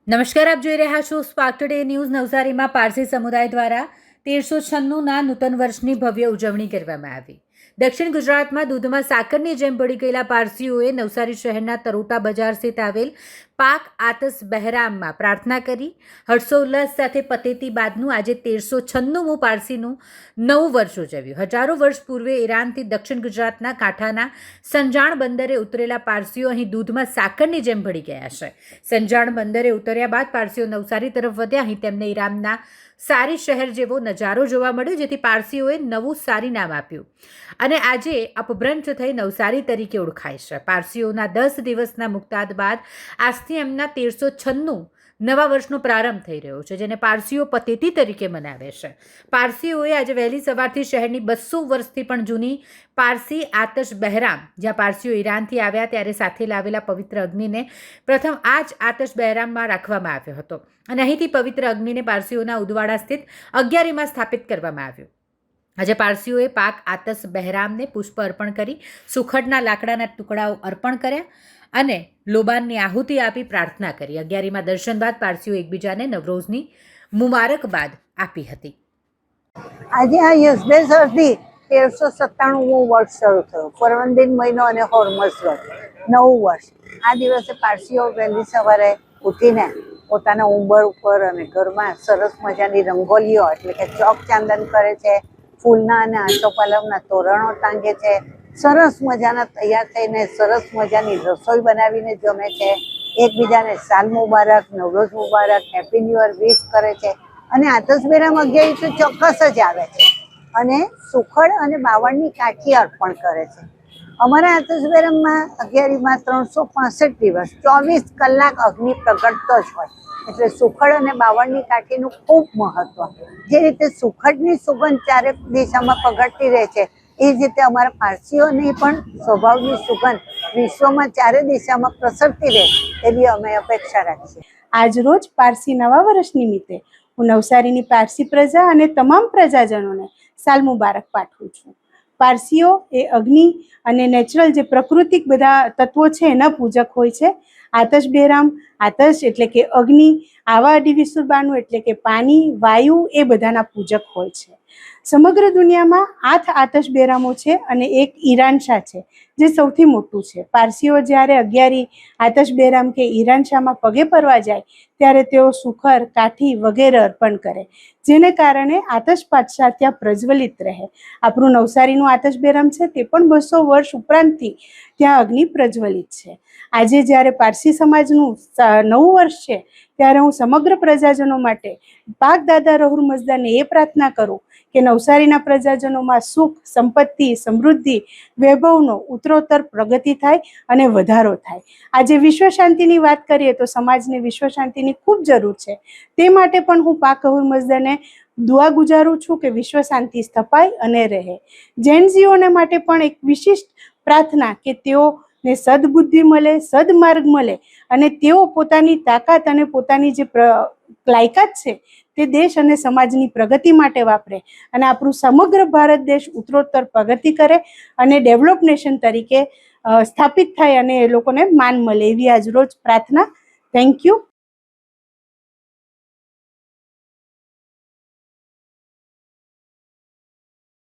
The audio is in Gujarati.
નમસ્કાર, આપ જોઈ રહ્યા છો સ્પાર્ક ટુડે ન્યૂઝ. નવસારીમાં પારસી સમુદાય દ્વારા 1396ના નૂતન વર્ષની ભવ્ય ઉજવણી કરવામાં આવી. દક્ષિણ ગુજરાતમાં દૂધમાં સાકરની જેમ ભળી ગયેલા પારસીઓએ નવસારી શહેરના તરોટા બજાર સ્થિત આવેલ પાક આતસ બહેરામમાં પ્રાર્થના કરી હર્ષોલ્લાસ સાથે પતેતી બાદનું આજે 1396મું પારસીનું નવું વર્ષ ઉજવ્યું. હજારો વર્ષ પૂર્વે ઈરાનથી દક્ષિણ ગુજરાતના કાંઠાના સંજાણ બંદરે ઉતરેલા પારસીઓ અહીં દૂધમાં સાકરની જેમ ભળી ગયા છે. સંજાણ બંદરે ઉતર્યા બાદ પારસીઓ નવસારી તરફ વધ્યા. અહીં તેમને ઈરાનના સારી શહેર જેવો નજારો જોવા મળ્યો, જેથી પારસીઓએ નવું સારી નામ આપ્યું અને આજે અપભ્રંશ થઈ નવસારી તરીકે ઓળખાય છે. પારસીઓના 10 દિવસના મુક્તાદ બાદ આજથી એમના 1396 નવા વર્ષનો પ્રારંભ થઈ રહ્યો છે, જેને પારસીઓ પતેતી તરીકે મનાવે છે. પારસીઓએ આજે વહેલી સવારથી શહેરની 200 વર્ષથી પણ જૂની પારસી આતશ બહેરામ, જ્યાં પારસીઓ ઈરાનથી આવ્યા ત્યારે સાથે લાવેલા પવિત્ર અગ્નિને પ્રથમ આ જ આતશ બહેરામમાં રાખવામાં આવ્યો હતો અને અહીંથી પવિત્ર અગ્નિને પારસીઓના ઉદવાડા સ્થિત અગિયારીમાં સ્થાપિત કરવામાં આવ્યું. આજે પારસીઓએ પાક આતસ બહેરામને પુષ્પ અર્પણ કરી સુખડના લાકડાના ટુકડાઓ અર્પણ કર્યા અને લોબાનની આહુતિ આપી પ્રાર્થના કરી. અગિયારીમાં દર્શન બાદ પારસીઓ એકબીજાને નવરોઝની મુબારકબાદ આપી હતી. આજે આ યઝબેસરથી 1397મું વર્ષ શરૂ થયું. ફરવંદીન મહિનો અને હોર્મઝ નવું વર્ષ. આ દિવસે પારસીઓ વહેલી સવારે ઉઠીને પોતાના ઉંબર ઉપર અને ઘરમાં સરસ મજાની રંગોલીઓ એટલે કે ચોક ચાંદન કરે છે, ફૂલના અને આસોપાલવના તોરણો ટાંગે છે, સરસ મજાના તૈયાર થઈને સરસ મજાની રસોઈ બનાવીને જમે છે, એકબીજાને સાલ મુબારક, નવરોઝ મુબારક, હેપી ન્યૂ યર વિશ કરે છે અને આતશબેરામ અગિયારી તો ચોક્કસ જ આવે છે અને સુખડ અને બાવળની કાઠી અર્પણ કરે છે. અમારા આતશબેરામમાં અગિયારીમાં 365 દિવસ 24 કલાક અગ્નિ પ્રગટતો જ હોય, એટલે સુખડ અને બાવળની કાઠીનું ખૂબ મહત્વ. જે રીતે સુખડની સુગંધ ચારે દિશામાં પ્રગટતી રહે છે, એ જ રીતે અમારા પારસીઓની પણ સ્વભાવની સુગંધ વિશ્વમાં ચારે દિશામાં પ્રસરતી રહે એવી અમે અપેક્ષા રાખીએ. આજરોજ પારસી નવા વર્ષ નિમિત્તે હું નવસારીની પારસી પ્રજા અને તમામ પ્રજાજનોને સાલ મુબારક પાઠવું છું. પારસીઓ એ અગ્નિ અને નેચરલ જે પ્રાકૃતિક બધા તત્વો છે એના પૂજક હોય છે. આતશ બહેરામ, આતશ એટલે કે અગ્નિ, આવા અડી વિસુરબાનું એટલે કે પાણી, વાયુ એ બધાના પૂજક હોય છે. સમગ્ર દુનિયામાં 8 આતશ બહેરામો છે અને એક ઈરાનશાહ છે જે સૌથી મોટું છે. પારસીઓ જ્યારે અગિયારી આતશ બહેરામ કે ઈરાનશાહમાં પગે પરવા જાય ત્યારે તેઓ સુખર, કાઠી વગેરે અર્પણ કરે, જેને કારણે આતશ પાતશાહ ત્યાં પ્રજ્વલિત રહે. આપણું નવસારીનું આતશ બહેરામ છે તે પણ 200 વર્ષ ઉપરાંતથી ત્યાં અગ્નિ પ્રજ્વલિત છે. આજે જ્યારે પારસી સમાજનું નવું વર્ષ છે ત્યારે હું સમગ્ર પ્રજાજનો માટે પાક દાદા રહુર મઝદાને એ પ્રાર્થના કરું કે નવસારીના પ્રજાજનોમાં સુખ, સંપત્તિ, સમૃદ્ધિ, વૈભવનો ઉત્તરોત્તર પ્રગતિ થાય અને વધારો થાય. આજે વિશ્વ શાંતિની વાત કરીએ તો સમાજને વિશ્વ શાંતિની ખૂબ જરૂર છે. તે માટે પણ હું પાક રહુર મઝદાને દુઆ ગુજારું છું કે વિશ્વ શાંતિ સ્થપાય અને રહે. જૈનજીઓને માટે પણ એક વિશિષ્ટ પ્રાર્થના કે તેઓને સદબુદ્ધિ મળે, સદમાર્ગ મળે અને તેઓ પોતાની તાકાત અને પોતાની જે લાયકાત છે તે દેશ અને સમાજની પ્રગતિ માટે વાપરે અને આપણું સમગ્ર ભારત દેશ ઉત્તરોત્તર પ્રગતિ કરે અને ડેવલપ નેશન તરીકે સ્થાપિત થાય અને એ લોકોને માન મળે એવી આજ રોજ પ્રાર્થના. Thank you.